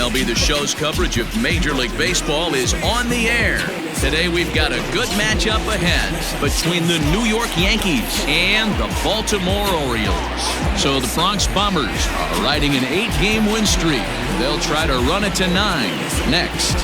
MLB The Show's coverage of Major League Baseball is on the air. Today we've got a good matchup ahead between the New York Yankees and the Baltimore Orioles. So the Bronx Bombers are riding an 8-game win streak. They'll try to run it to 9 next.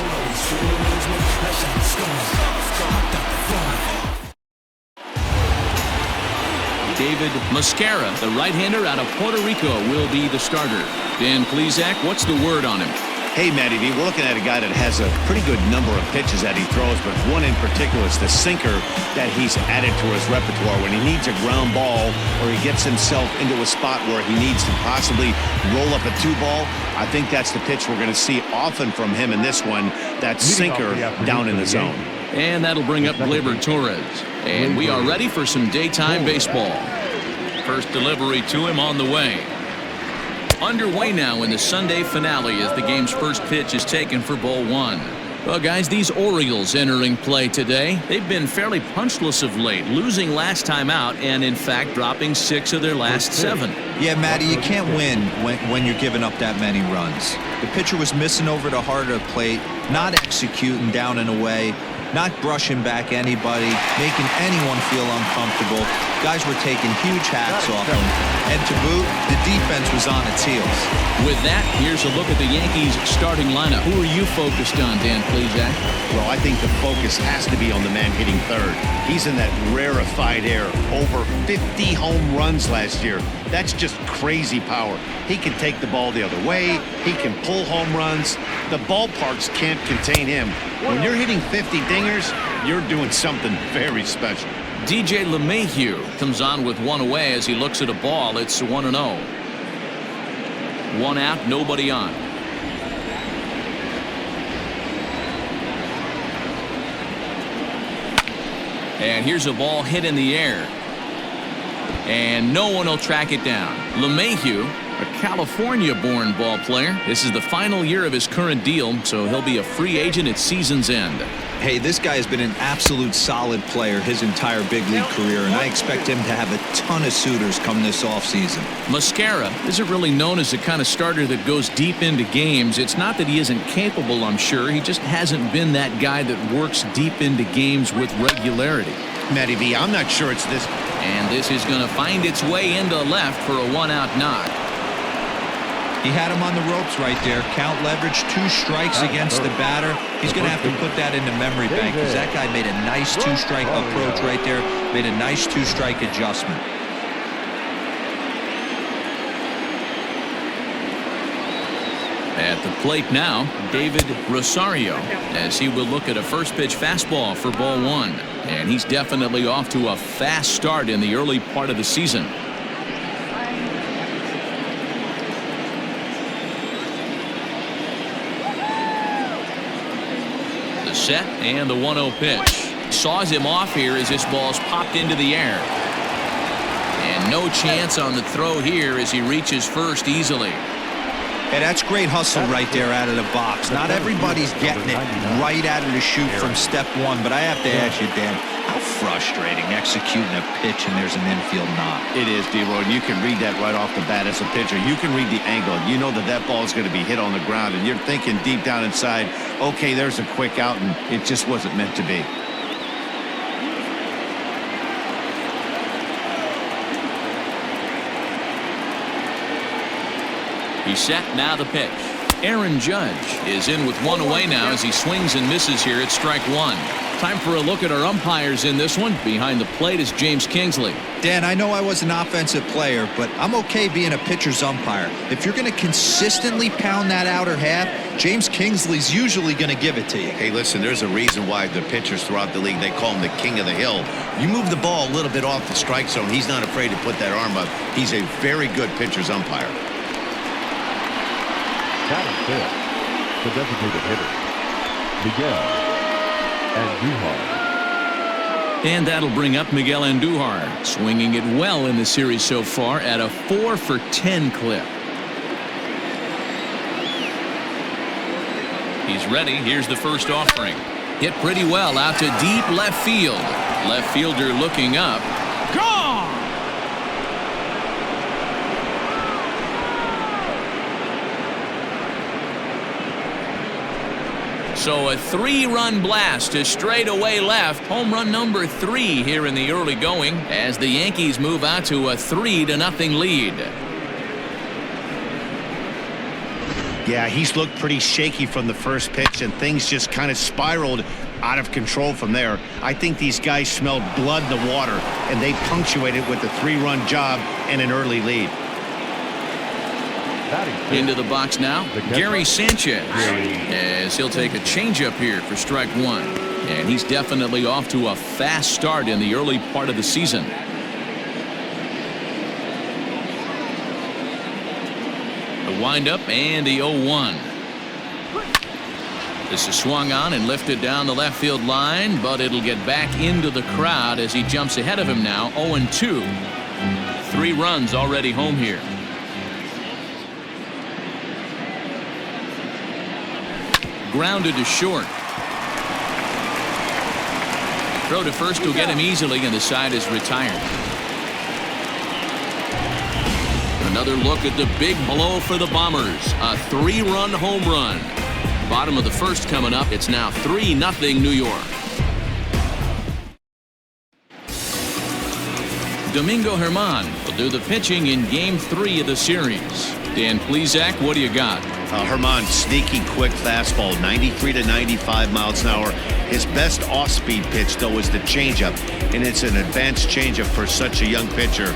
David Mascara, the right-hander out of Puerto Rico, will be the starter. Dan Plesac, what's the word on him? Hey, Matty V, we're looking at a guy that has a pretty good number of pitches that he throws, but one in particular is the sinker that he's added to his repertoire. When he needs a ground ball or he gets himself into a spot where he needs to possibly roll up a 2-ball, I think that's the pitch we're going to see often from him in this one, that sinker down in the zone. And that'll bring up Gleyber Torres. And we are ready for some daytime baseball. First delivery to him on the way. Underway now in the Sunday finale as the game's first pitch is taken for ball 1. Well, guys, these Orioles entering play today, they've been fairly punchless of late, losing last time out and, in fact, dropping 6 of their last 7. Yeah, Matty, you can't win when you're giving up that many runs. The pitcher was missing over the heart of the plate, not executing down and away, not brushing back anybody, making anyone feel uncomfortable. Guys were taking huge hacks off him. And to boot, the defense was on its heels. With that, here's a look at the Yankees starting lineup. Who are you focused on, Dan Plesac? Well, I think the focus has to be on the man hitting third. He's in that rarefied air. Over 50 home runs last year. That's just crazy power. He can take the ball the other way. He can pull home runs. The ballparks can't contain him. When you're hitting 50 dingers, you're doing something very special. DJ LeMahieu comes on with 1 away as he looks at a ball. It's 1-0. 1 out, nobody on. And here's a ball hit in the air. And no one will track it down. LeMahieu, a California-born ball player. This is the final year of his current deal, so he'll be a free agent at season's end. Hey, this guy has been an absolute solid player his entire big league career, and I expect him to have a ton of suitors come this offseason. Mascara isn't really known as the kind of starter that goes deep into games. It's not that he isn't capable, I'm sure. He just hasn't been that guy that works deep into games with regularity. Matty V, I'm not sure it's this. And this is going to find its way into left for a 1-out knock. He had him on the ropes right there. Count leverage, 2 strikes against the batter. He's going to have to put that in the memory bank because that guy made a nice 2-strike approach right there, made a nice 2-strike adjustment. At the plate now, David Rosario, as he will look at a first pitch fastball for ball 1. And he's definitely off to a fast start in the early part of the season. The set and the 1-0 pitch. Saws him off here as this ball's popped into the air. And no chance on the throw here as he reaches first easily. Hey, that's great hustle right there out of the box. Not everybody's getting it right out of the chute from step 1, but I have to ask you, Dan, how frustrating executing a pitch and there's an infield knock. It is, D-Roy, and you can read that right off the bat as a pitcher. You can read the angle. You know that that ball is going to be hit on the ground, and you're thinking deep down inside, okay, there's a quick out, and it just wasn't meant to be. He's set, now the pitch. Aaron Judge is in with 1 away now as he swings and misses here at strike 1. Time for a look at our umpires in this one. Behind the plate is James Kingsley. Dan, I know I was an offensive player, but I'm okay being a pitcher's umpire. If you're going to consistently pound that outer half, James Kingsley's usually going to give it to you. Hey, listen, there's a reason why the pitchers throughout the league, they call him the king of the hill. You move the ball a little bit off the strike zone, he's not afraid to put that arm up. He's a very good pitcher's umpire. Batting fifth, the designated hitter, Miguel Andujar. And that'll bring up Miguel Andujar, swinging it well in the series so far at a 4-for-10 clip. He's ready. Here's the first offering. Hit pretty well out to deep left field. Left fielder looking up. Gone! So a 3-run blast to straightaway left. Home run number 3 here in the early going as the Yankees move out to a 3-0 lead. Yeah, he's looked pretty shaky from the first pitch, and things just kind of spiraled out of control from there. I think these guys smelled blood in the water, and they punctuated with a 3-run job and an early lead. Into the box now, Gary Sanchez, as he'll take a changeup here for strike 1. And he's definitely off to a fast start in the early part of the season. The windup and the 0-1. This is swung on and lifted down the left field line, but it'll get back into the crowd as he jumps ahead of him now. 0-2. 3 runs already home here. Grounded to short. Throw to first will get him easily, and the side is retired. Another look at the big blow for the Bombers. A 3-run home run. Bottom of the first coming up. It's now 3-0 New York. Domingo Germán will do the pitching in Game 3 of the series. Dan Plesac, what do you got? Germán, sneaky quick fastball, 93 to 95 miles an hour. His best off-speed pitch, though, is the changeup, and it's an advanced changeup for such a young pitcher.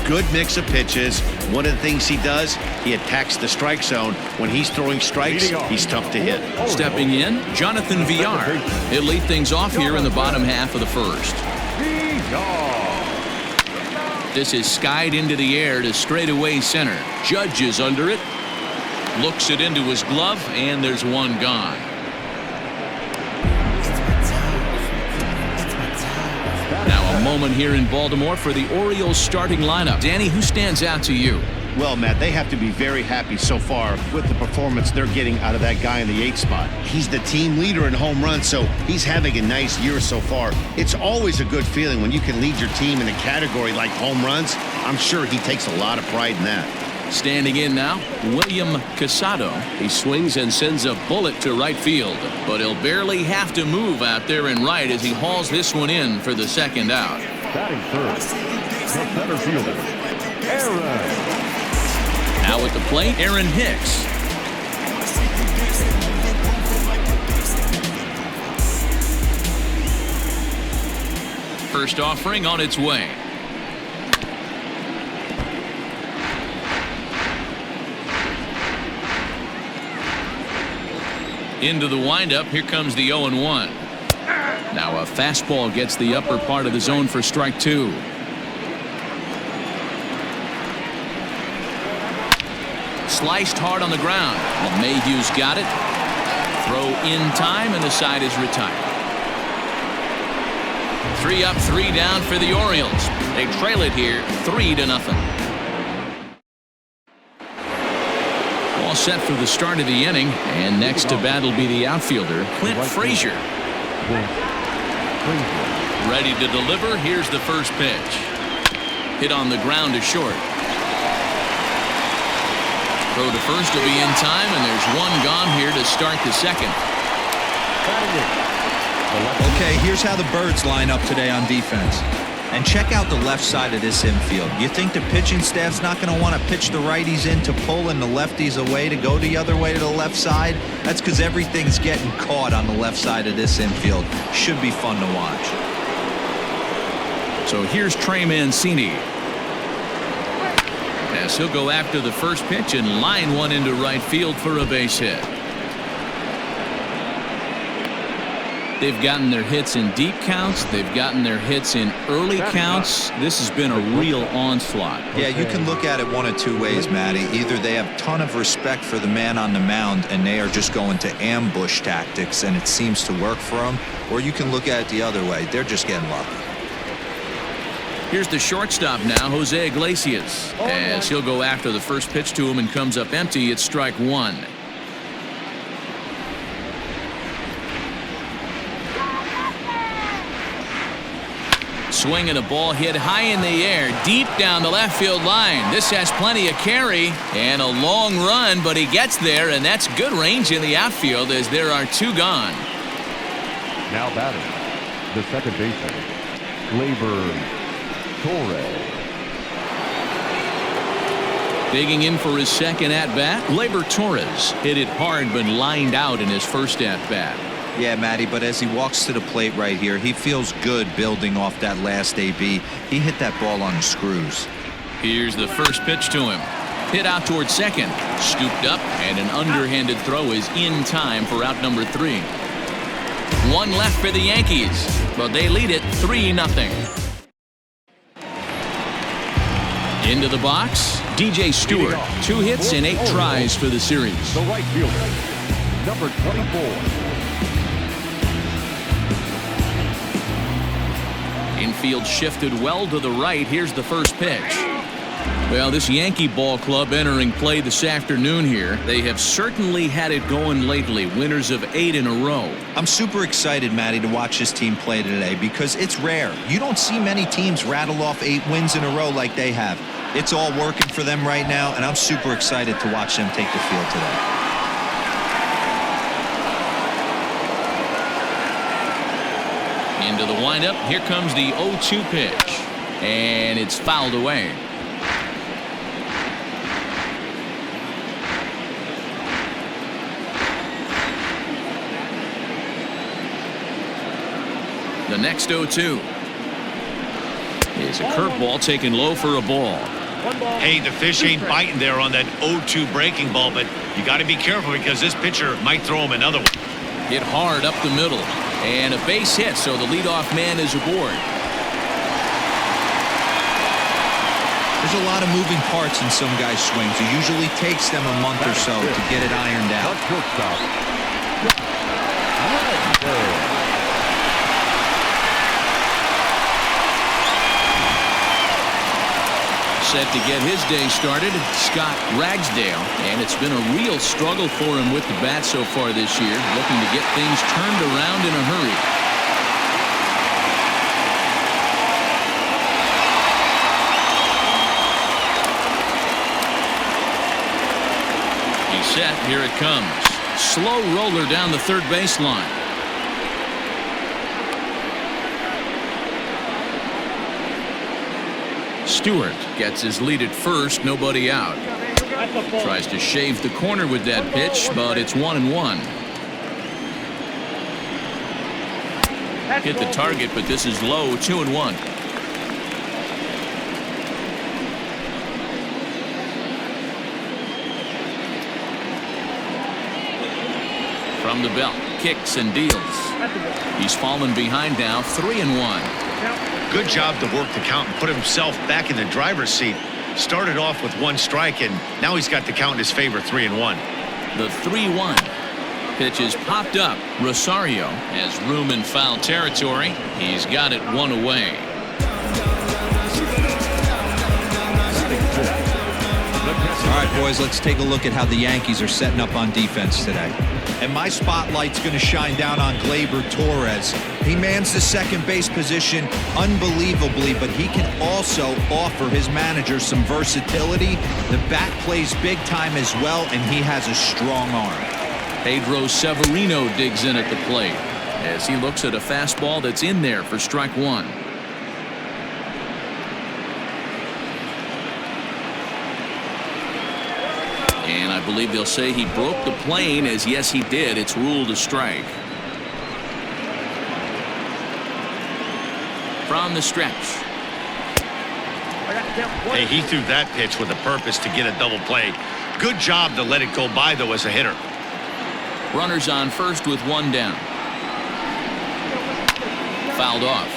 Good mix of pitches. One of the things he does, he attacks the strike zone. When he's throwing strikes, he's tough to hit. Stepping in, Jonathan Villar. He'll lead things off here in the bottom half of the first. This is skied into the air to straightaway center. Judge is under it. Looks it into his glove, and there's one gone. Now a moment here in Baltimore for the Orioles starting lineup. Danny, who stands out to you? Well, Matt, they have to be very happy so far with the performance they're getting out of that guy in the 8th spot. He's the team leader in home runs, so he's having a nice year so far. It's always a good feeling when you can lead your team in a category like home runs. I'm sure he takes a lot of pride in that. Standing in now, William Casado. He swings and sends a bullet to right field, but he'll barely have to move out there in right as he hauls this one in for the second out. Batting first, the center fielder, Aaron. Now at the plate, Aaron Hicks. First offering on its way. Into the windup. Here comes the 0-1. Now a fastball gets the upper part of the zone for strike 2. Sliced hard on the ground. Well, Mayhew's got it. Throw in time, and the side is retired. 3 up, 3 down for the Orioles. They trail it here 3-0. All set for the start of the inning, and next to bat will be the outfielder, Clint Fraser. Ready to deliver. Here's the first pitch. Hit on the ground to short. Throw to first will be in time, and there's one gone here to start the second. Okay, here's how the Birds line up today on defense. And check out the left side of this infield. You think the pitching staff's not going to want to pitch the righties in to pull and the lefties away to go the other way to the left side? That's because everything's getting caught on the left side of this infield. Should be fun to watch. So here's Trey Mancini. As he'll go after the first pitch and line one into right field for a base hit. They've gotten their hits in deep counts. They've gotten their hits in early counts. This has been a real onslaught. Yeah, you can look at it one of two ways, Matty. Either they have a ton of respect for the man on the mound and they are just going to ambush tactics and it seems to work for them, or you can look at it the other way. They're just getting lucky. Here's the shortstop now, Jose Iglesias, as he'll go after the first pitch to him and comes up empty. It's strike one. swing and a ball hit high in the air, deep down the left field line. This has plenty of carry and a long run, but he gets there, and that's good range in the outfield as there are 2 gone. Now batting, the second baseman, Torres. Digging in for his second at-bat, Torres hit it hard but lined out in his first at-bat. Yeah, Matty, but as he walks to the plate right here, he feels good building off that last AB. He hit that ball on the screws. Here's the first pitch to him. Hit out towards second. Scooped up, and an underhanded throw is in time for out number 3. 1 left for the Yankees, but they lead it 3-0. Into the box, DJ Stewart. 2 hits and 8 tries for the series. The right fielder, number 24. Infield shifted well to the right. Here's the first pitch. Well, this Yankee ball club entering play this afternoon here. They have certainly had it going lately. Winners of 8 in a row. I'm super excited, Matty, to watch this team play today because it's rare. You don't see many teams rattle off 8 wins in a row like they have. It's all working for them right now, and I'm super excited to watch them take the field today. Into the windup. Here comes the 0-2 pitch. And it's fouled away. The next 0-2 is a curveball taken low for a ball. Hey, the fish ain't biting there on that 0-2 breaking ball, but you got to be careful because this pitcher might throw him another one. Hit hard up the middle. And a base hit, so the leadoff man is aboard. There's a lot of moving parts in some guys' swings. It usually takes them a month or so to get it ironed out. Set to get his day started, Scott Ragsdale, and it's been a real struggle for him with the bat so far this year, looking to get things turned around in a hurry. He's set, here it comes. Slow roller down the third baseline. Stewart gets his lead at first, nobody out. Tries to shave the corner with that pitch, but it's 1-1. Hit the target, but this is low, 2-1. From the belt, kicks and deals. He's fallen behind now, 3-1. Good job to work the count and put himself back in the driver's seat. Started off with 1 strike, and now he's got the count in his favor, 3-1. The 3-1 pitch is popped up. Rosario has room in foul territory. He's got it 1 away. All right, boys, let's take a look at how the Yankees are setting up on defense today. And my spotlight's going to shine down on Torres. He mans the second base position unbelievably, but he can also offer his manager some versatility. The bat plays big time as well, and he has a strong arm. Pedro Severino digs in at the plate as he looks at a fastball that's in there for strike 1. And I believe they'll say he broke the plane, as yes he did. It's ruled a strike. From the stretch. Hey, he threw that pitch with a purpose to get a double play. Good job to let it go by, though, as a hitter. Runners on first with 1 down. Fouled off.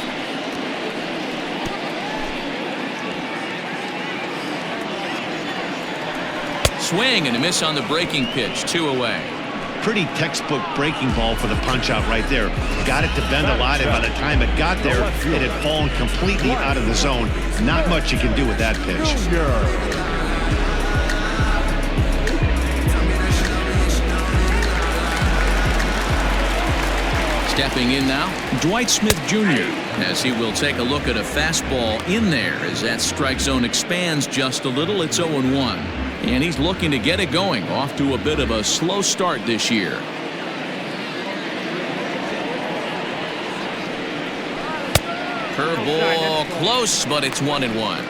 Swing and a miss on the breaking pitch, 2 away. Pretty textbook breaking ball for the punch out right there. Got it to bend a lot, and by the time it got there, it had fallen completely out of the zone. Not much you can do with that pitch. Stepping in now, Dwight Smith Jr. as he will take a look at a fastball in there as that strike zone expands just a little. It's 0-1. And he's looking to get it going, off to a bit of a slow start this year. Curveball close, but it's 1-1.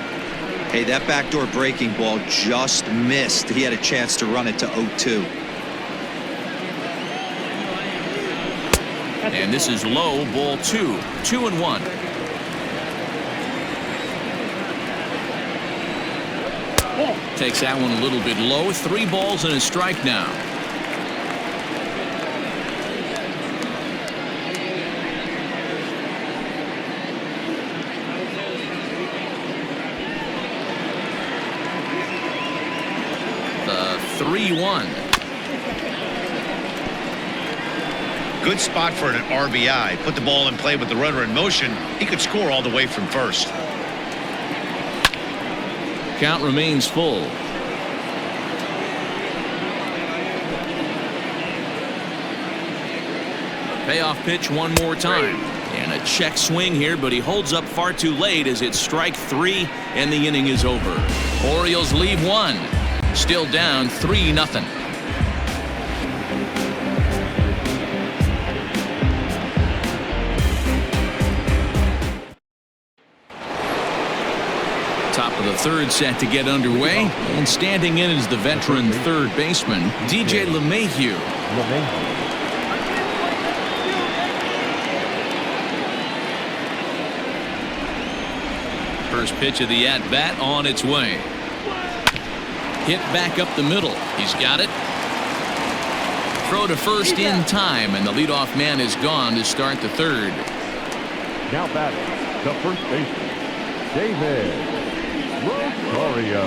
Hey, that backdoor breaking ball just missed. He had a chance to run it to 0-2. And this is low, ball 2, 2-1. Takes that one a little bit low. 3 balls and a strike now. The 3-1. Good spot for an RBI. Put the ball in play with the runner in motion. He could score all the way from first. Count remains full. Payoff pitch one more time. And a check swing here, but he holds up far too late as it's strike 3 and the inning is over. Orioles leave 1. Still down 3-0. Top of the 3rd set to get underway, and standing in is the veteran 3rd baseman, DJ LeMahieu. First pitch of the at-bat on its way. Hit back up the middle. He's got it. Throw to first in time, and the leadoff man is gone to start the 3rd. Now batting, the first baseman, David Rosario.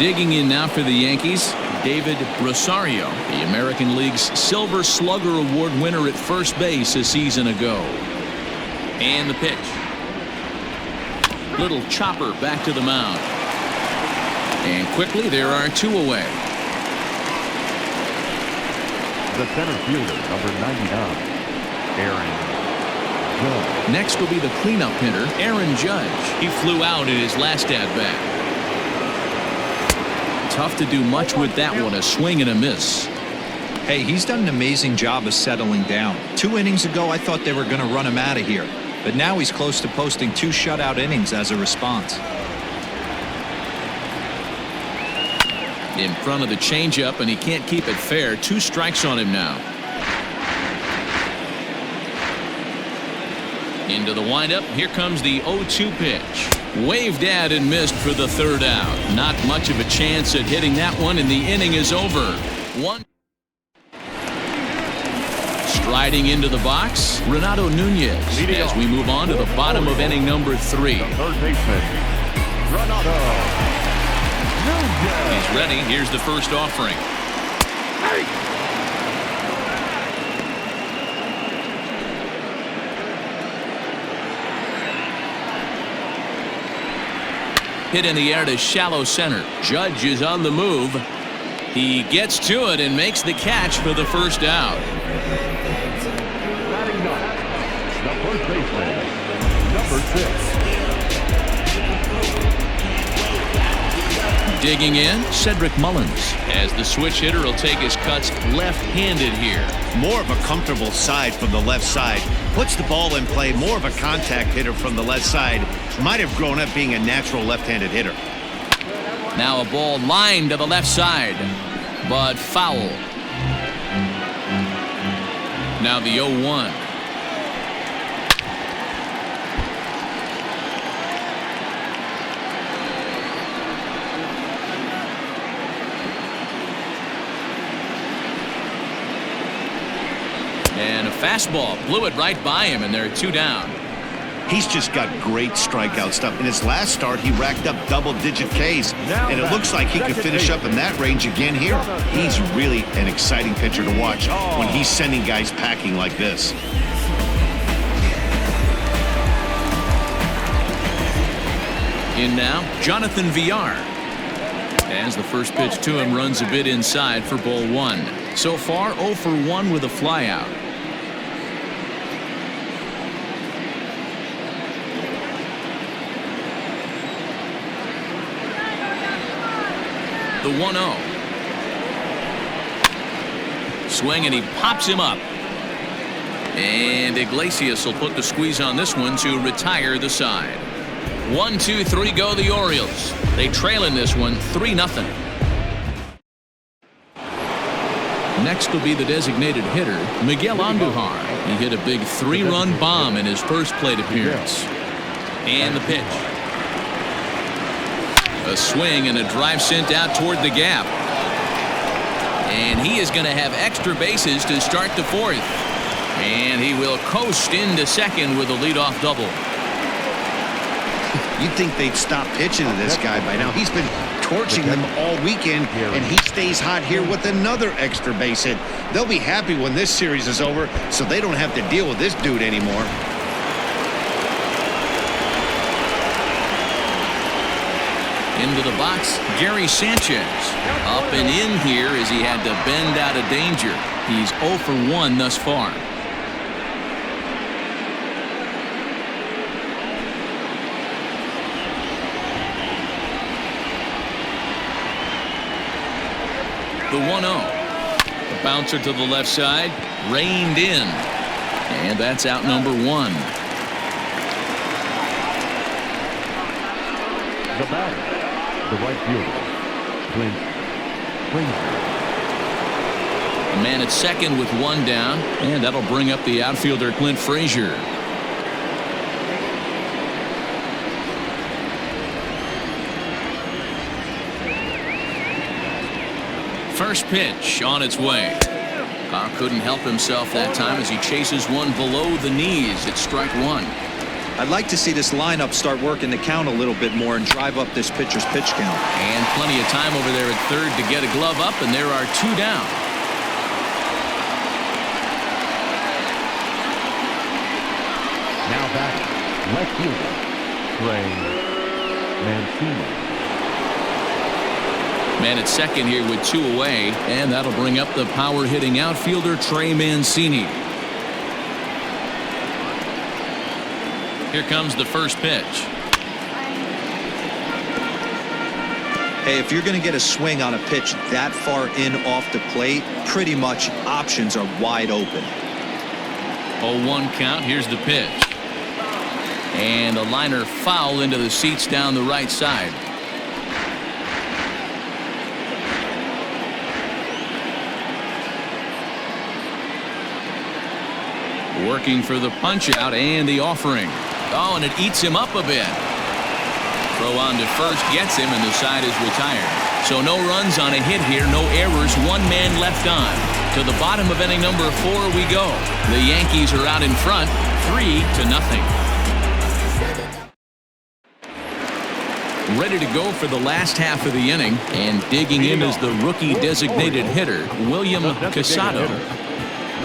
Digging in now for the Yankees, David Rosario, the American League's Silver Slugger Award winner at first base a season ago. And the pitch. Little chopper back to the mound. And quickly there are 2 away. The center fielder, number 99, Aaron Judge. Next will be the cleanup hitter, Aaron Judge. He flew out in his last at-bat. Tough to do much with that one, a swing and a miss. Hey, he's done an amazing job of settling down. 2 innings ago, I thought they were going to run him out of here. But now he's close to posting 2 shutout innings as a response. In front of the changeup, and he can't keep it fair. 2 strikes on him now. Into the windup. Here comes the 0-2 pitch. Waved at and missed for the 3rd out. Not much of a chance at hitting that one, and the inning is over. 1. Striding into the box, Renato Nunez, as we move on to the bottom of inning number 3. The third baseman, Renato Nunez. He's ready. Here's the first offering. Hit in the air to shallow center. Judge is on the move. He gets to it and makes the catch for the first out. Batting ninth, the first baseman, number 6. Digging in, Cedric Mullins, as the switch hitter will take his cuts left-handed here. More of a comfortable side from the left side. Puts the ball in play. More of a contact hitter from the left side. Might have grown up being a natural left-handed hitter. Now a ball lined to the left side, but foul. Now the 0-1. And a fastball blew it right by him, and there are 2 down. He's just got great strikeout stuff. In his last start, he racked up double-digit Ks, and it looks like he could finish up in that range again here. He's really an exciting pitcher to watch when he's sending guys packing like this. In now, Jonathan Villar. As the first pitch to him runs a bit inside for ball 1. So far, 0 for 1 with a flyout. The 1-0. Swing, and he pops him up. And Iglesias will put the squeeze on this one to retire the side. 1, 2, 3 go the Orioles. They trail in this one 3-0. Next will be the designated hitter, Miguel Andujar. He hit a big 3-run bomb in his first plate appearance. And the pitch. A swing and a drive sent out toward the gap. And he is going to have extra bases to start the fourth. And he will coast into second with a leadoff double. You'd think they'd stop pitching to this guy by now. He's been torching them all weekend, and he stays hot here with another extra base hit. They'll be happy when this series is over, so they don't have to deal with this dude anymore. Into the box, Gary Sanchez. Up and in here as he had to bend out of danger. He's 0 for 1 thus far. The 1-0. A bouncer to the left side, reined in. And that's out number 1. The batter, the right fielder, FRASER. A man at second with 1 down, and that'll bring up the outfielder Clint Frazier. First pitch on its way. Couldn't help himself that time as he chases one below the knees. It's strike 1. I'd like to see this lineup start working the count a little bit more and drive up this pitcher's pitch count. And plenty of time over there at third to get a glove up, and there are 2 down. Now back, left fielder, MANCINI. Man at second here with 2 away, and that'll bring up the power-hitting outfielder Trey Mancini. Here comes the first pitch. Hey, if you're going to get a swing on a pitch that far in off the plate, pretty much options are wide open. 0-1 count. Here's the pitch. And a liner foul into the seats down the right side. Working for the punch out and the offering. Oh, and it eats him up a bit. Throw on to first gets him, and the side is retired. So no runs on a hit here, no errors, 1 man left on. To the bottom of inning number 4 we go. The Yankees are out in front, 3-0. Ready to go for the last half of the inning, and digging in is the rookie designated hitter, William Casado.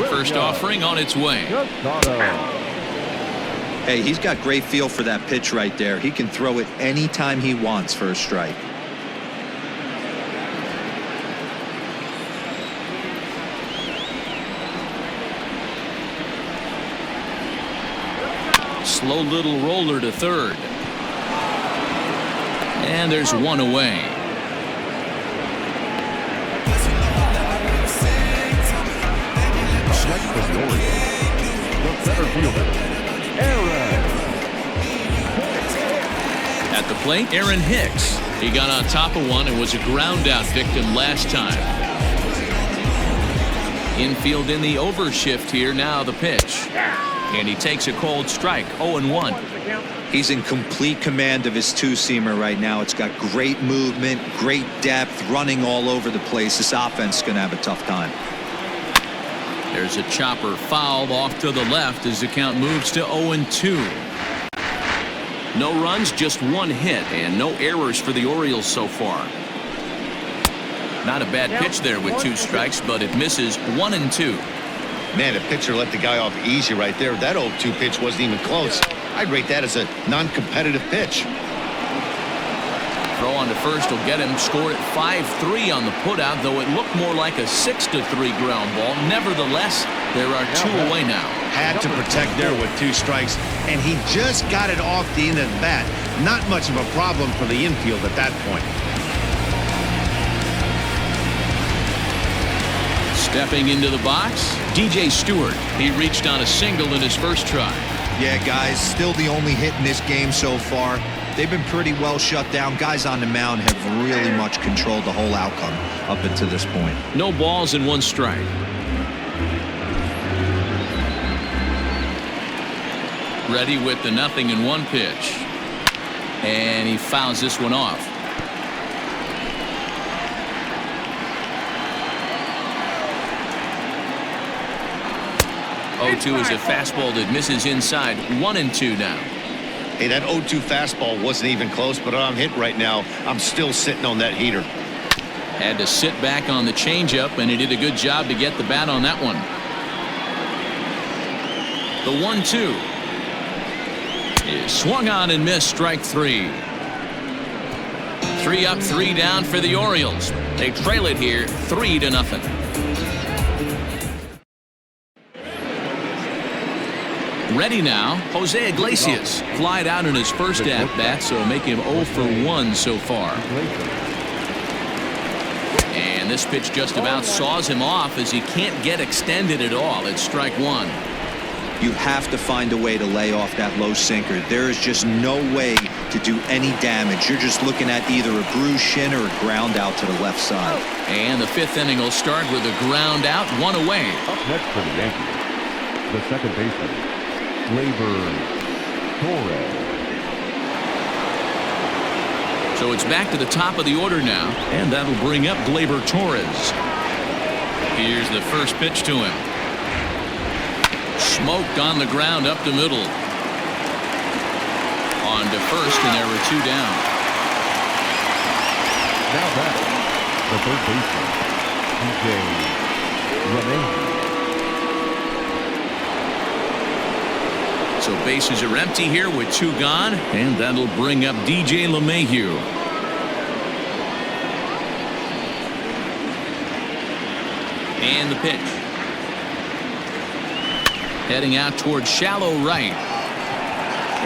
First offering on its way. Hey, he's got great feel for that pitch right there. He can throw it anytime he wants for a strike. Slow little roller to third. And there's 1 away. At the plate, Aaron Hicks. He got on top of one and was a ground out victim last time. Infield in the overshift here. Now the pitch. And he takes a cold strike. 0-1. He's in complete command of his 2-seamer right now. It's got great movement, great depth, running all over the place. This offense is going to have a tough time. There's a chopper foul off to the left as the count moves to 0-2. No runs, just 1 hit, and no errors for the Orioles so far. Not a bad pitch there with 2 strikes, but it misses 1-2. Man, the pitcher let the guy off easy right there. That 0-2 pitch wasn't even close. I'd rate that as a non-competitive pitch. throw on to first will get him scored at 5-3 on the putout, though it looked more like a 6-3 ground ball. Nevertheless, there are 2 away now. Had to protect there with 2 strikes, and he just got it off the end of the bat. Not much of a problem for the infield at that point. Stepping into the box, DJ Stewart. He reached on a single in his first try. Yeah, guys, still the only hit in this game so far. They've been pretty well shut down. Guys on the mound have really much controlled the whole outcome up until this point. No balls and 1 strike. Ready with the 0-1 pitch. And he fouls this one off. 0-2 is a fastball that misses inside. 1-2 now. Hey, that 0-2 fastball wasn't even close, but I'm hit right now. I'm still sitting on that heater. Had to sit back on the changeup, and he did a good job to get the bat on that one. The 1-2 is swung on and missed. Strike 3. 3 up, 3 down for the Orioles. They trail it here 3-0. Ready now, Jose Iglesias. Flied out in his first at-bat, so make him 0 for 1 so far. And this pitch just about saws him off as he can't get extended at all. It's strike 1. You have to find a way to lay off that low sinker. There is just no way to do any damage. You're just looking at either a bruised shin or a ground out to the left side. And the 5th inning will start with a ground out, 1 away. Up next for the Yankees, the second baseman, Torres. So it's back to the top of the order now, and that'll bring up Gleyber Torres. Here's the first pitch to him. Smoked on the ground up the middle. On to first, and there were 2 down. Now back, the third baseman, DJ LeMahieu. So bases are empty here with 2 gone, and that'll bring up DJ LeMahieu. And the pitch. Heading out towards shallow right.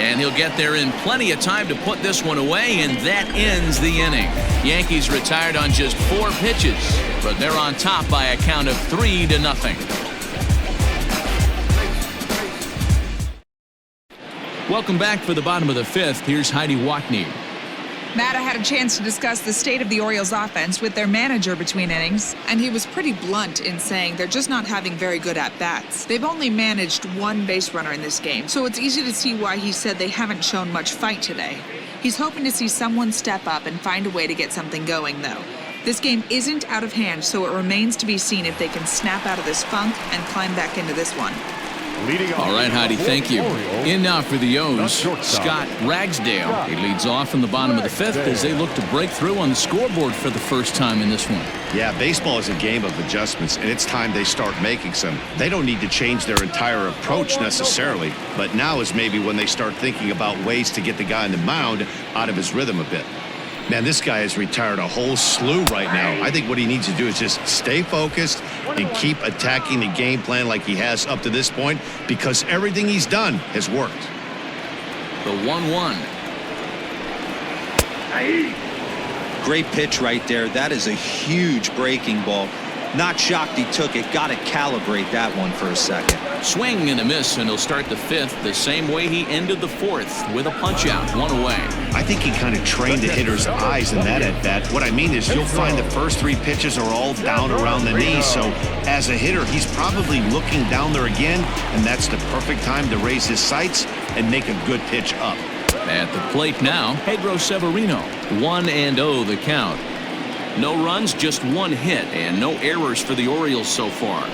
And he'll get there in plenty of time to put this one away, and that ends the inning. Yankees retired on just 4 pitches, but they're on top by a count of 3-0. Welcome back for the bottom of the 5th. Here's Heidi Watney. Matt, I had a chance to discuss the state of the Orioles offense with their manager between innings, and he was pretty blunt in saying they're just not having very good at-bats. They've only managed 1 base runner in this game, so it's easy to see why he said they haven't shown much fight today. He's hoping to see someone step up and find a way to get something going, though. This game isn't out of hand, so it remains to be seen if they can snap out of this funk and climb back into this one. All right, Heidi, thank you. In now for the O's, Scott Ragsdale. He leads off in the bottom of the 5th as they look to break through on the scoreboard for the first time in this one. Yeah, baseball is a game of adjustments, and it's time they start making some. They don't need to change their entire approach necessarily, but now is maybe when they start thinking about ways to get the guy on the mound out of his rhythm a bit. Man, this guy has retired a whole slew right now. I think what he needs to do is just stay focused and keep attacking the game plan like he has up to this point, because everything he's done has worked. The 1-1. Great pitch right there. That is a huge breaking ball. Not shocked he took it. Got to calibrate that one for a second. Swing and a miss, and he'll start the 5th the same way he ended the 4th with a punch out, 1 away. I think he kind of trained the hitter's eyes in that at bat. What I mean is you'll find the first 3 pitches are all down around the knee, so as a hitter he's probably looking down there again, and that's the perfect time to raise his sights and make a good pitch up. At the plate now, Pedro Severino. 1-0 the count. No runs, just 1 hit, and no errors for the Orioles so far.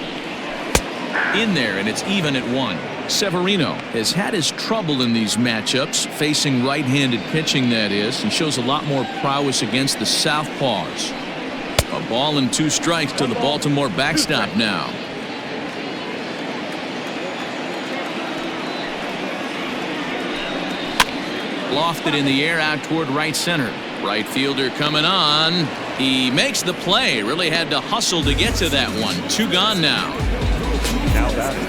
In there, and it's even at 1. Severino has had his trouble in these matchups, facing right-handed pitching, that is, and shows a lot more prowess against the southpaws. A ball and 2 strikes to the Baltimore backstop now. Lofted in the air out toward right center. Right fielder coming on. He makes the play. Really had to hustle to get to that one. 2 gone now. Now batting,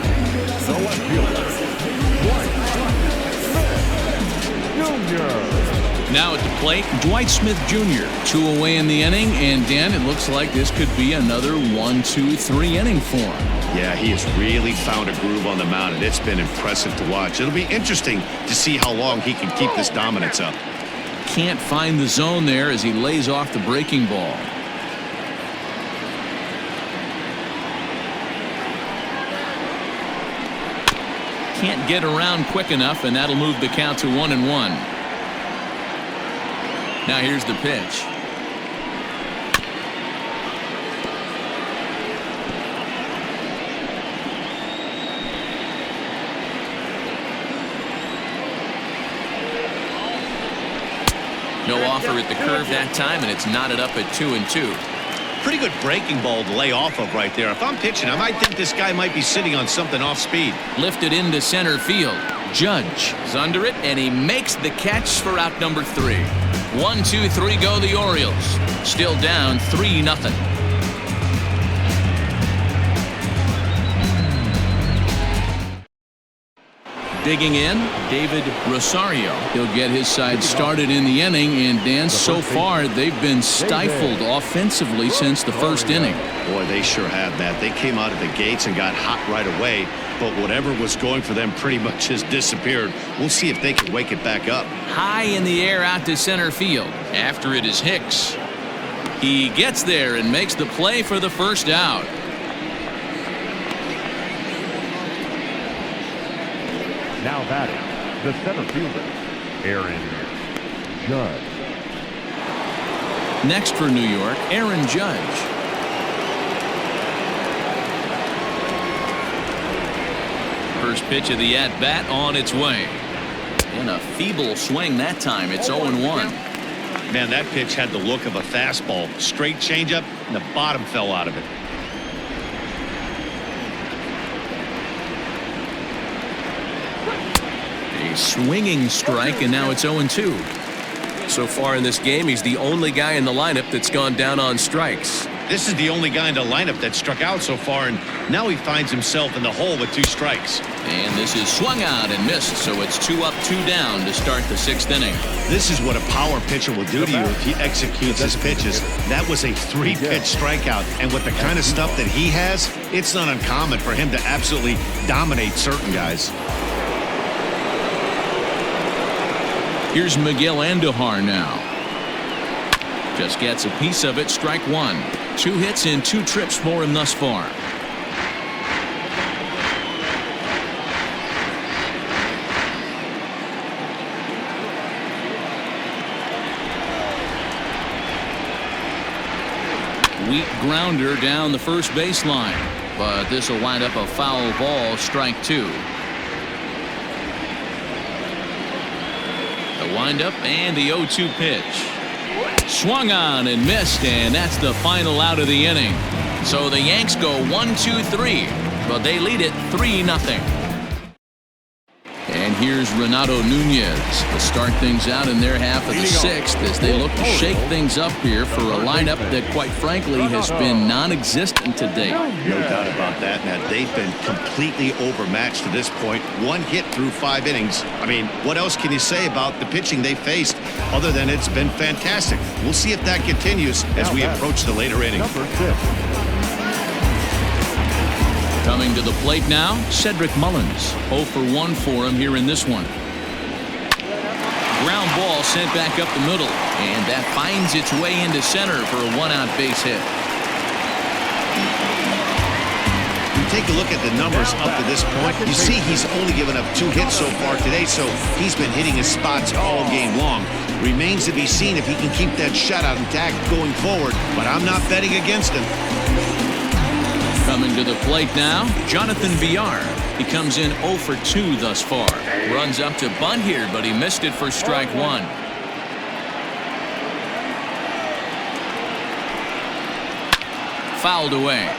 the left fielder, Jr. Now at the plate, Dwight Smith Jr. 2 away in the inning, and Dan, it looks like this could be another 1-2-3 inning for him. Yeah, he has really found a groove on the mound, and it's been impressive to watch. It'll be interesting to see how long he can keep this dominance up. Can't find the zone there as he lays off the breaking ball. Can't get around quick enough, and that'll move the count to 1-1. Now here's the pitch. No offer at the curve that time, and it's knotted up at 2-2. Pretty good breaking ball to lay off of right there. If I'm pitching, I might think this guy might be sitting on something off speed. Lifted into center field. Judge is under it, and he makes the catch for out number 3. 1-2-3 go the Orioles. Still down 3-0. Digging in, David Rosario. He'll get his side started in the inning, and Dan, so far they've been stifled offensively since the first inning. Boy, they sure have, Matt. They came out of the gates and got hot right away, but whatever was going for them pretty much has disappeared. We'll see if they can wake it back up. High in the air out to center field. After it is Hicks. He gets there and makes the play for the first out. Now batting, the center fielder, Aaron Judge. Next for New York, Aaron Judge. First pitch of the at-bat on its way. And a feeble swing that time. It's 0-1. Man, that pitch had the look of a fastball. Straight changeup, and the bottom fell out of it. Swinging strike, and now it's 0-2. So far in this game, he's the only guy in the lineup that's gone down on strikes. This is the only guy in the lineup that struck out so far, and now he finds himself in the hole with 2 strikes. And this is swung out and missed, so it's 2 up, 2 down to start the 6th inning. This is what a power pitcher will do to you if he executes his pitches. That was a 3-pitch strikeout, and with the kind of stuff that he has, it's not uncommon for him to absolutely dominate certain guys. Here's Miguel Andujar now. Just gets a piece of it, strike 1. 2 hits and 2 trips for him thus far. Weak grounder down the first baseline, but this will wind up a foul ball, strike 2. Windup and the 0-2 pitch. Swung on and missed, and that's the final out of the inning. So the Yanks go 1-2-3, but they lead it 3-0. And here's Renato Nunez to start things out in their half of the 6th as they look to shake things up here for a lineup that, quite frankly, has been non-existent to date. No doubt about that, Matt. They've been completely overmatched to this point. 1 hit through 5 innings. I mean, what else can you say about the pitching they faced other than it's been fantastic? We'll see if that continues as we approach the later innings. Coming to the plate now, Cedric Mullins. 0 for 1 for him here in this one. Ground ball sent back up the middle, and that finds its way into center for a 1-out base hit. You take a look at the numbers up to this point. You see he's only given up 2 hits so far today, so he's been hitting his spots all game long. Remains to be seen if he can keep that shutout intact going forward, but I'm not betting against him. Coming to the plate now, Jonathan Villar. He comes in 0 for 2 thus far. Runs up to bunt here, but he missed it for strike 1. Fouled away.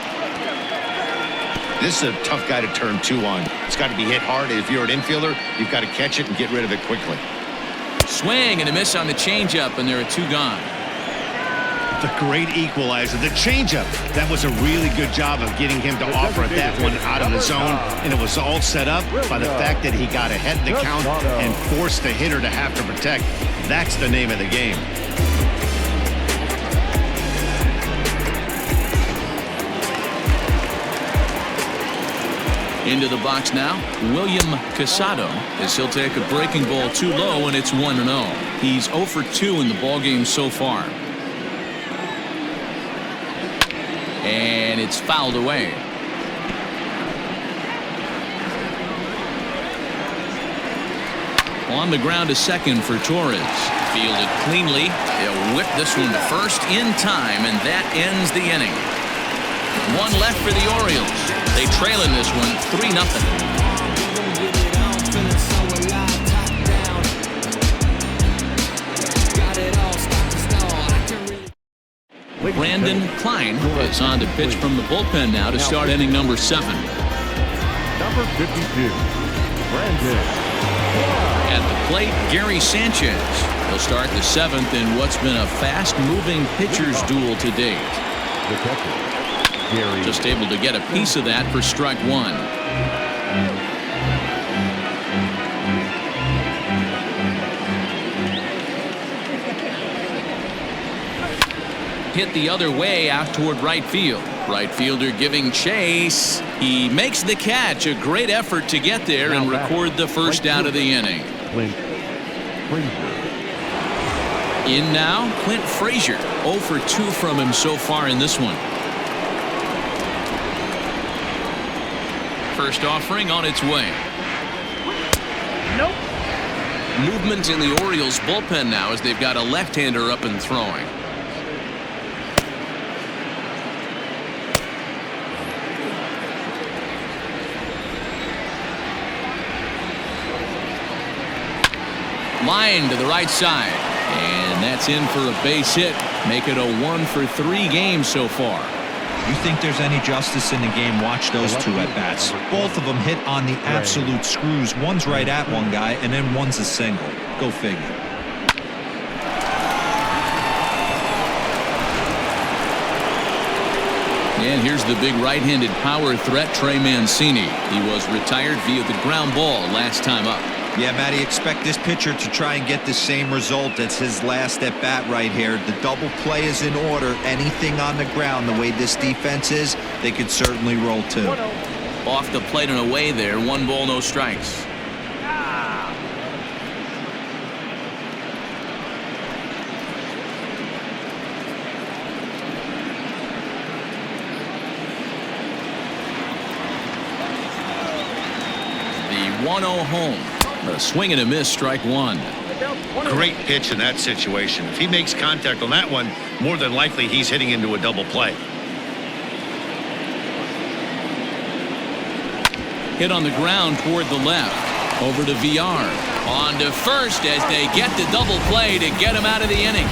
This is a tough guy to turn 2 on. It's got to be hit hard. If you're an infielder, you've got to catch it and get rid of it quickly. Swing and a miss on the changeup, and there are 2 gone. The great equalizer, the changeup. That was a really good job of getting him to offer that one out of the zone, and it was all set up by the fact that he got ahead of the count and forced the hitter to have to protect. That's the name of the game. Into the box now, William Casado, as he'll take a breaking ball too low, and it's 1-0. He's 0 for 2 in the ballgame so far. And it's fouled away. On the ground to second for Torres. Fielded cleanly. They'll whip this one to first in time, and that ends the inning. 1 left for the Orioles. They trail in this one 3-0. Brandon Klein is on to pitch from the bullpen now to start inning number 7. Number 52, Brandon. At the plate, Gary Sanchez. He'll start the 7th in what's been a fast-moving pitcher's duel to date. The catcher, Gary. Just able to get a piece of that for strike 1. Hit the other way out toward right field. Right fielder giving chase. He makes the catch. A great effort to get there and record the first out of the inning. In now, Clint Frazier. 0 for 2 from him so far in this one. First offering on its way. Nope. Movement in the Orioles bullpen now as they've got a left-hander up and throwing. Line to the right side, and that's in for a base hit. Make it a 1 for 3 game so far. You think there's any justice in the game? Watch those 2 at-bats. Both of them hit on the absolute screws. One's right at one guy, and then one's a single. Go figure. And here's the big right-handed power threat, Trey Mancini. He was retired via the ground ball last time up. Yeah, Matty, expect this pitcher to try and get the same result as his last at bat right here. The double play is in order. Anything on the ground, the way this defense is, they could certainly roll 2. Off the plate and away there. 1 ball, no strikes. The 1-0 home. A swing and a miss, strike 1. Great pitch in that situation. If he makes contact on that one, more than likely he's hitting into a double play. Hit on the ground toward the left. Over to VR. On to first as they get the double play to get him out of the inning.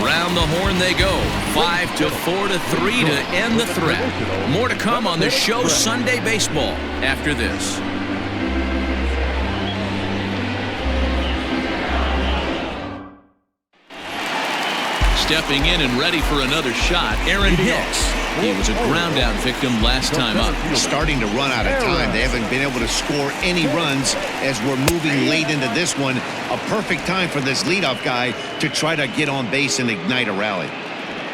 Around the horn they go. 5 to 4 to 3 to end the threat. More to come on the show Sunday Baseball after this. Stepping in and ready for another shot, Aaron Hicks. He was a ground out victim last time up. Starting to run out of time. They haven't been able to score any runs as we're moving late into this one. A perfect time for this leadoff guy to try to get on base and ignite a rally.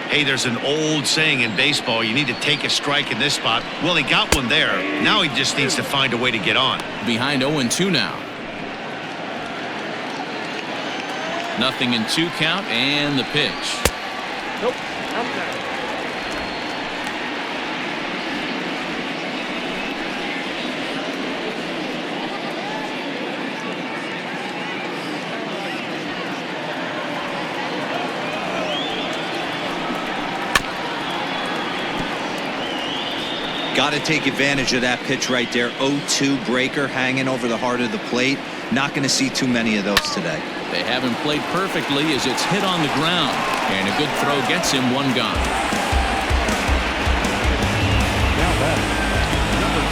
Hey, there's an old saying in baseball, you need to take a strike in this spot. Well, he got one there. Now he just needs to find a way to get on. Behind 0-2 now. 0-2 count and the pitch. Nope. I'm done. Got to take advantage of that pitch right there. 0-2 breaker hanging over the heart of the plate. Not going to see too many of those today. They haven't played perfectly as it's hit on the ground. And a good throw gets him 1 gone. Now batting, number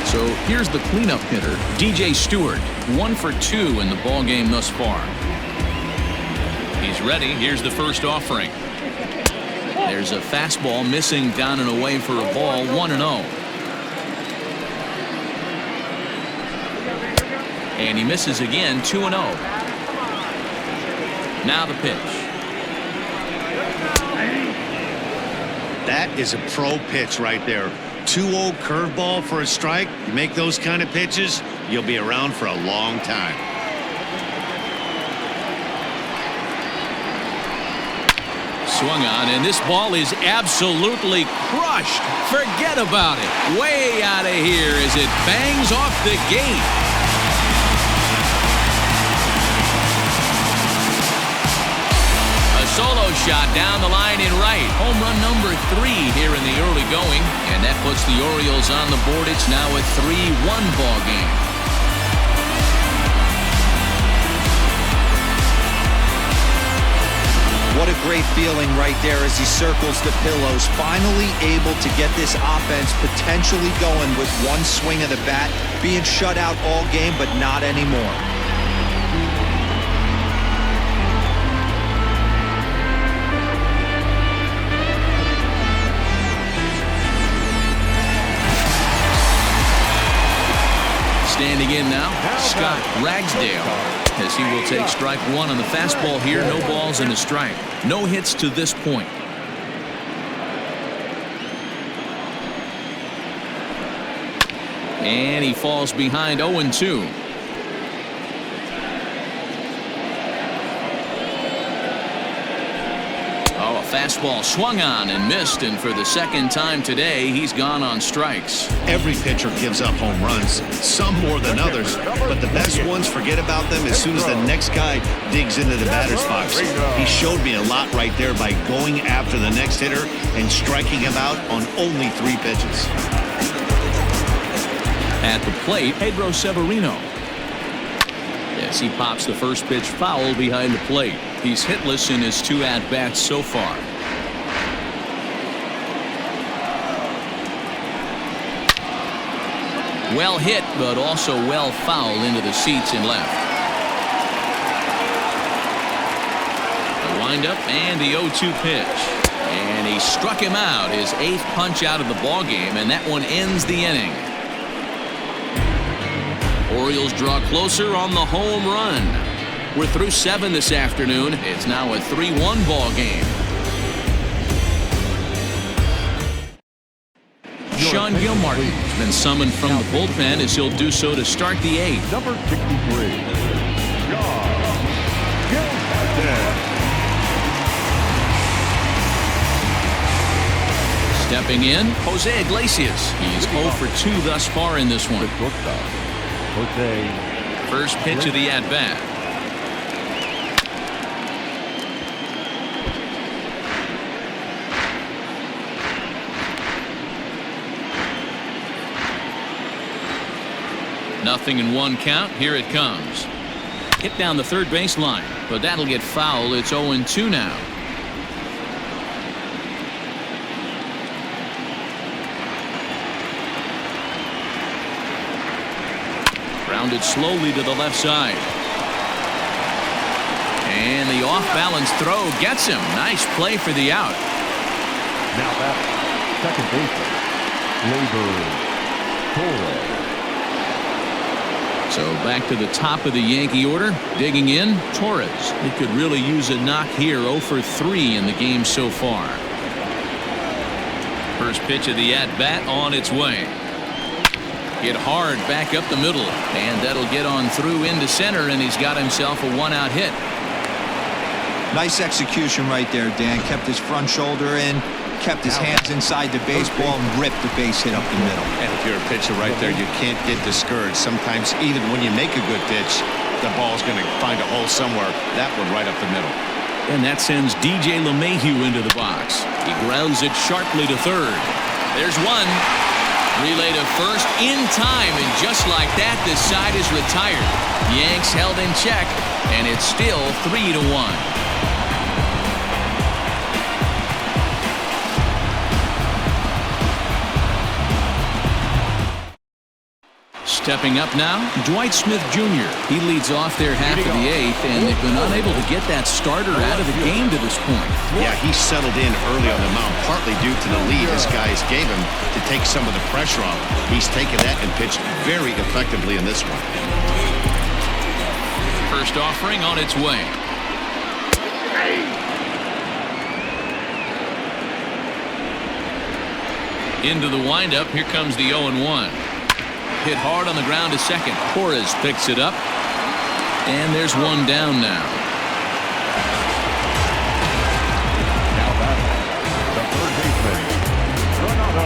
24. So So here's the cleanup hitter, DJ Stewart, 1 for 2 in the ball game thus far. He's ready. Here's the first offering. There's a fastball missing down and away for a ball, 1-0. And he misses again, 2-0. Now the pitch. That is a pro pitch right there. 2-0 curveball for a strike. You make those kind of pitches, you'll be around for a long time. Swung on, and this ball is absolutely crushed. Forget about it. Way out of here as it bangs off the gate. A solo shot down the line in right. Home run number 3 here in the early going, and that puts the Orioles on the board. It's now a 3-1 ball game. What a great feeling right there as he circles the pillows, finally able to get this offense potentially going with one swing of the bat, being shut out all game, but not anymore. Standing in now, Scott Ragsdale, as he will take strike 1 on the fastball here. No balls and a strike. No hits to this point. And he falls behind 0-2. Oh, a fastball swung on and missed, and for the second time today, he's gone on strikes. Every pitcher gives up home runs, some more than others, but the best ones forget about them as soon as the next guy digs into the batter's box. He showed me a lot right there by going after the next hitter and striking him out on only 3 pitches. At the plate, Pedro Severino. As he pops the first pitch foul behind the plate. He's hitless in his 2 at-bats so far. Well hit, but also well fouled into the seats in left. The windup and the 0-2 pitch. And he struck him out, his 8th punch out of the ball game, and that one ends the inning. Orioles draw closer on the home run. We're through 7 this afternoon. It's now a 3-1 ball game. Sean Gilmartin has been summoned from the bullpen as he'll do so to start the 8th. Number 63, Sean Gilmartin. Stepping in, Jose Iglesias. He's 0 for 2 thus far in this one. First pitch of the at-bat. Nothing in 1 count. Here it comes. Hit down the third base line, but that'll get foul. It's 0-2 now. Grounded slowly to the left side. And the off-balance throw gets him. Nice play for the out. Now back, second baseman, Torres. So back to the top of the Yankee order. Digging in, Torres. He could really use a knock here. 0 for 3 in the game so far. First pitch of the at-bat on its way. Hit hard back up the middle, and that'll get on through into center, and he's got himself a 1-out hit. Nice execution right there, Dan. Kept his front shoulder in, kept his hands inside the baseball, and ripped the base hit up the middle. And if you're a pitcher right there, you can't get discouraged. Sometimes even when you make a good pitch, the ball's going to find a hole somewhere. That one right up the middle. And that sends DJ LeMahieu into the box. He grounds it sharply to third. There's one. Relay to first in time, and just like that, this side is retired. Yanks held in check, and it's still 3-1. Stepping up now, Dwight Smith Jr. He leads off their half of the eighth, and they've been unable to get that starter out of the game to this point. Yeah, he settled in early on the mound, partly due to the lead his guys gave him to take some of the pressure off. He's taken that and pitched very effectively in this one. First offering on its way. Into the windup, here comes the 0-1. Hit hard on the ground to second. Torres picks it up. And there's one down now. Now batting, the third baseman, Renato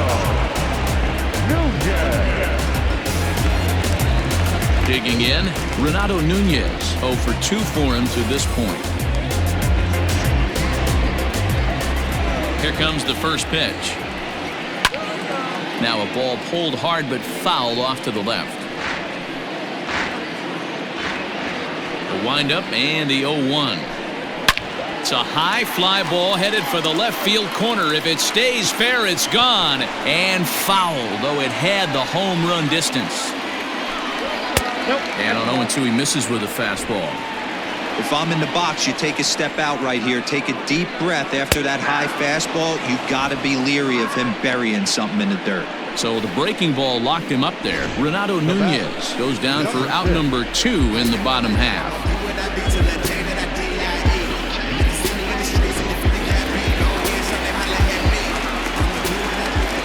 Nunez. Digging in, Renato Nunez. 0 for 2 for him to this point. Here comes the first pitch. Now a ball pulled hard but fouled off to the left. The windup and the 0-1. It's a high fly ball headed for the left field corner. If it stays fair, it's gone and fouled, though it had the home run distance. And on 0-2, he misses with a fastball. If I'm in the box, you take a step out right here. Take a deep breath after that high fastball. You got to be leery of him burying something in the dirt. So the breaking ball locked him up there. Renato Nunez goes down for out number 2 in the bottom half.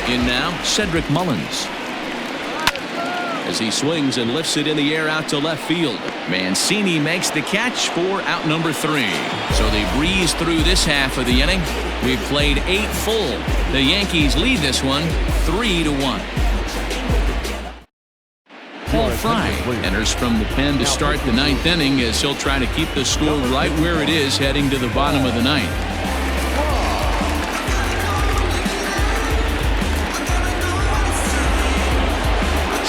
In now, Cedric Mullins. As he swings and lifts it in the air out to left field. Mancini makes the catch for out number 3. So they breeze through this half of the inning. We've played 8 full. The Yankees lead this one 3-1. Paul Fry enters from the pen to start the 9th inning as he'll try to keep the score right where it is heading to the bottom of the 9th.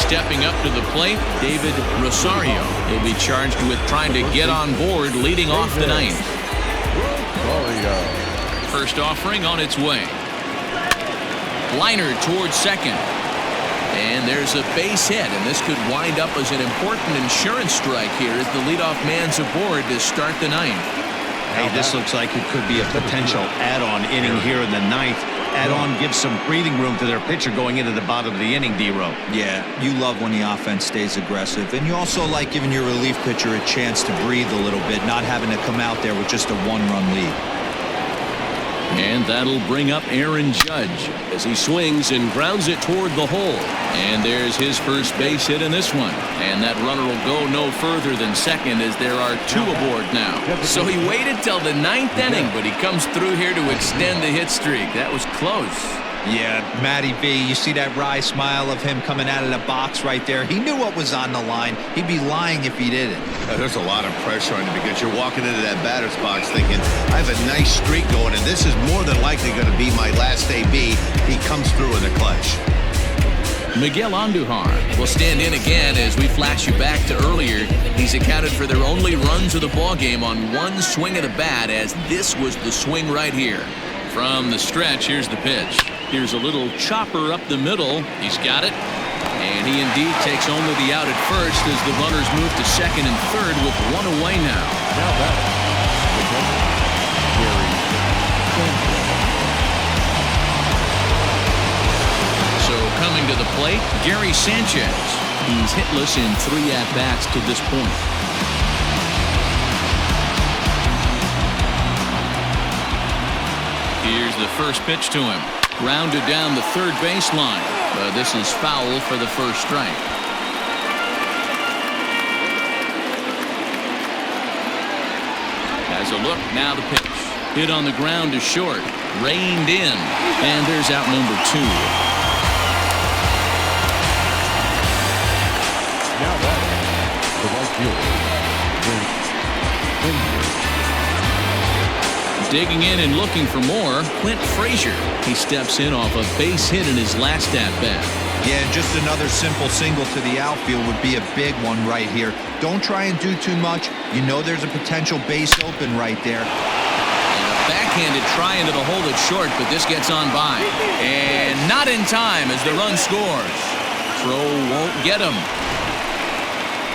Stepping up to the plate, David Rosario. He'll be charged with trying to get on board leading off the 9th. First offering on its way. Liner towards second. And there's a base hit, and this could wind up as an important insurance strike here as the leadoff man's aboard to start the 9th. Hey, this looks like it could be a potential add-on inning here in the 9th. Add-on gives some breathing room to their pitcher going into the bottom of the inning, D-Row. Yeah, you love when the offense stays aggressive, and you also like giving your relief pitcher a chance to breathe a little bit, not having to come out there with just a 1-run lead. And that'll bring up Aaron Judge as he swings and grounds it toward the hole. And there's his first base hit in this one. And that runner will go no further than second as there are 2 aboard now. So he waited till the 9th inning, but he comes through here to extend the hit streak. That was close. Yeah, Matty B, you see that wry smile of him coming out of the box right there. He knew what was on the line. He'd be lying if he didn't. There's a lot of pressure on you because you're walking into that batter's box thinking, I have a nice streak going, and this is more than likely going to be my last AB. He comes through in the clutch. Miguel Andujar will stand in again as we flash you back to earlier. He's accounted for their only runs of the ballgame on 1 swing of the bat, as this was the swing right here. From the stretch, here's the pitch. Here's a little chopper up the middle. He's got it. And he indeed takes only the out at first as the runners move to second and third with 1 away now. Now batting, So coming to the plate, Gary Sanchez. He's hitless in 3 at-bats to this point. Here's the first pitch to him. Grounded down the third baseline. But this is foul for the first strike. Has a look, now the pitch. Hit on the ground to short. Reined in. And there's out number 2. now batting, the right fielder, Digging in and looking for more, Clint Frazier. He steps in off a base hit in his last at-bat. Yeah, just another simple single to the outfield would be a big one right here. Don't try and do too much. You know there's a potential base open right there. And a backhanded try into the hole that's short, but this gets on by. And not in time as the run scores. Throw won't get him.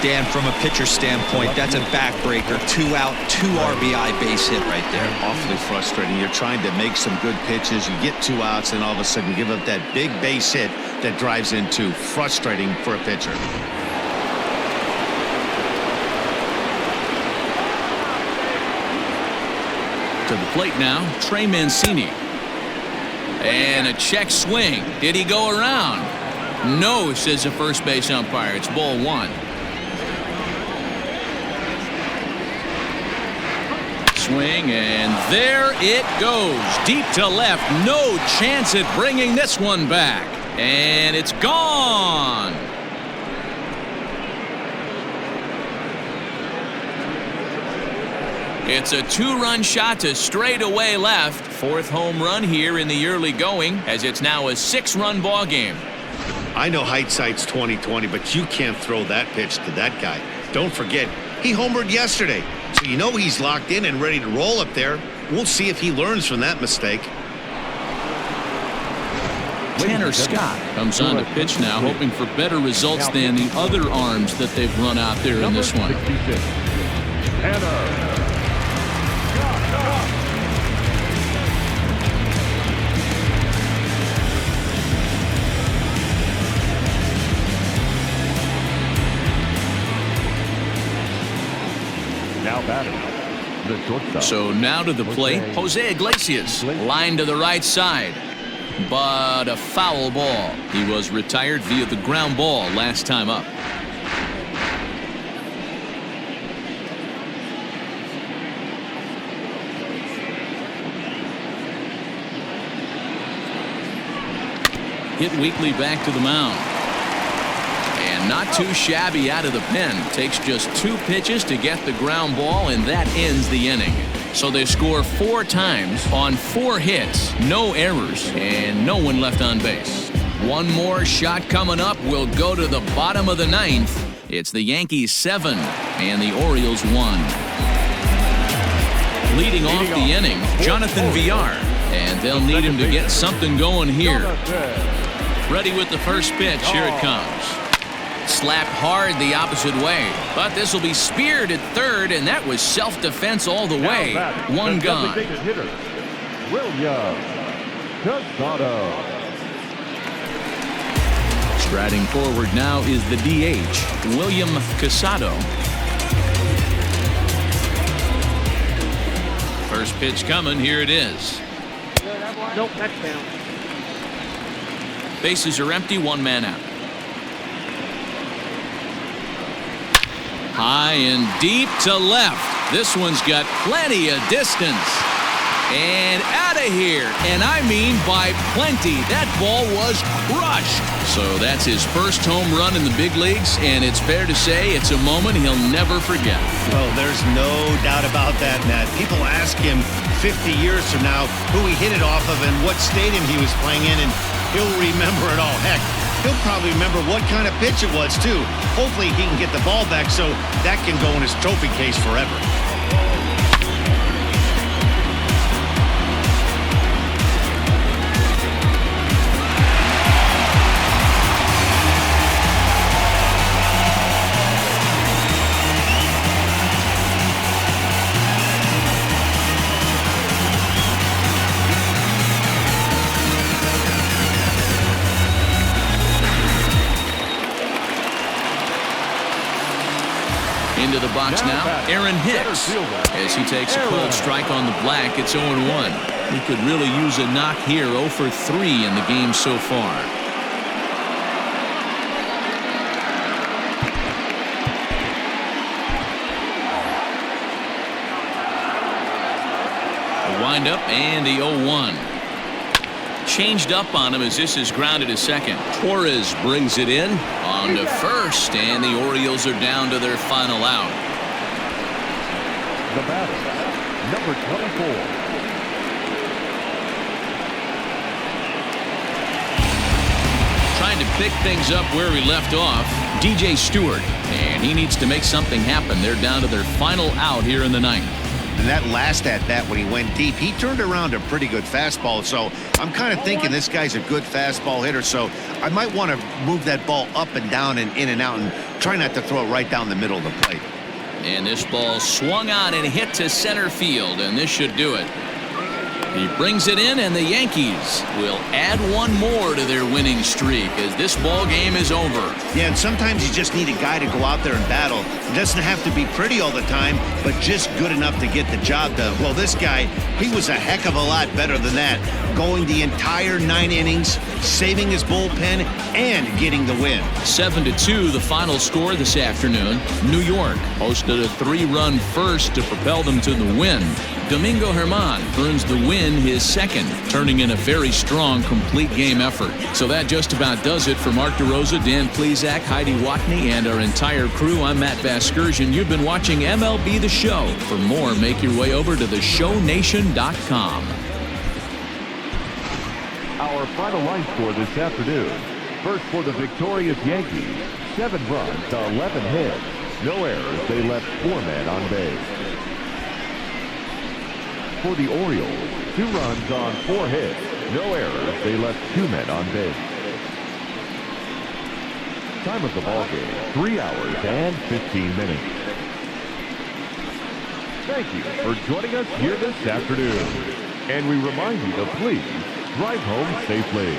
Dan, from a pitcher standpoint, that's a backbreaker. 2 out, 2 RBI base hit right there. Awfully frustrating. You're trying to make some good pitches. You get 2 outs, and all of a sudden you give up that big base hit that drives in 2. Frustrating for a pitcher. To the plate now, Trey Mancini. And a check swing. Did he go around? No, says the first base umpire. It's ball 1. Swing, and there it goes. Deep to left. No chance at bringing this one back. And it's gone. It's a 2-run shot to straightaway left. 4th home run here in the early going, as it's now a 6-run ball game. I know hindsight's 20/20, but you can't throw that pitch to that guy. Don't forget, he homered yesterday, so you know he's locked in and ready to roll up there. We'll see if he learns from that mistake. Tanner Scott comes on to pitch now, hoping for better results than the other arms that they've run out there in this one. 66. Tanner. Now batting, the shortstop. So now to the plate, Jose Iglesias, line to the right side. But a foul ball. He was retired via the ground ball last time up. Hit weakly back to the mound. And not too shabby out of the pen. Takes just 2 pitches to get the ground ball, and that ends the inning. So they score 4 times on 4 hits, no errors, and no one left on base. One more shot coming up. Will go to the bottom of the 9th. It's the Yankees 7 and the Orioles 1. Leading off the inning, Jonathan Villar, and they'll need him to get something going here. Ready with the first pitch. Here it comes. Slapped hard the opposite way, but this will be speared at third, and that was self-defense all the way. 1 gone. Striding forward now is the DH, William Casado. First pitch coming. Here it is. Nope, that's down. Bases are empty. 1 man out. High and deep to left. This one's got plenty of distance. And out of here. And I mean by plenty. That ball was crushed. So that's his first home run in the big leagues, and it's fair to say it's a moment he'll never forget. Well, there's no doubt about that, Matt. People ask him 50 years from now who he hit it off of and what stadium he was playing in, and he'll remember it all. Heck, he'll probably remember what kind of pitch it was, too. Hopefully he can get the ball back so that can go in his trophy case forever. Into the box now, Aaron Hicks, as he takes a cold strike on the black. It's 0-1. He could really use a knock here. 0 for 3 in the game so far. The windup and the 0-1. Changed up on him as this is grounded to second. Torres brings it in on to first, and the Orioles are down to their final out. The batter, number 24. Trying to pick things up where we left off, DJ Stewart, and he needs to make something happen. They're down to their final out here in the 9th. And that last at-bat when he went deep, he turned around a pretty good fastball. So I'm kind of thinking this guy's a good fastball hitter. So I might want to move that ball up and down and in and out and try not to throw it right down the middle of the plate. And this ball swung on and hit to center field, and this should do it. He brings it in, and the Yankees will add one more to their winning streak as this ball game is over. Yeah, and sometimes you just need a guy to go out there and battle. It doesn't have to be pretty all the time, but just good enough to get the job done. Well, this guy, he was a heck of a lot better than that, going the entire 9 innings, saving his bullpen, and getting the win. 7-2, the final score this afternoon. New York posted a 3-run first to propel them to the win. Domingo Germán earns the win, his second, turning in a very strong complete game effort. So that just about does it for Mark DeRosa, Dan Plesac, Heidi Watney, and our entire crew. I'm Matt Vasgersian. You've been watching MLB The Show. For more, make your way over to theshownation.com. Our final line score this afternoon. First for the victorious Yankees, 7 runs, 11 hits, no errors. They left 4 men on base. For the Orioles, 2 runs on 4 hits, no errors. They left 2 men on base. Time of the ball game, 3 hours and 15 minutes. Thank you for joining us here this afternoon. And we remind you to please drive home safely.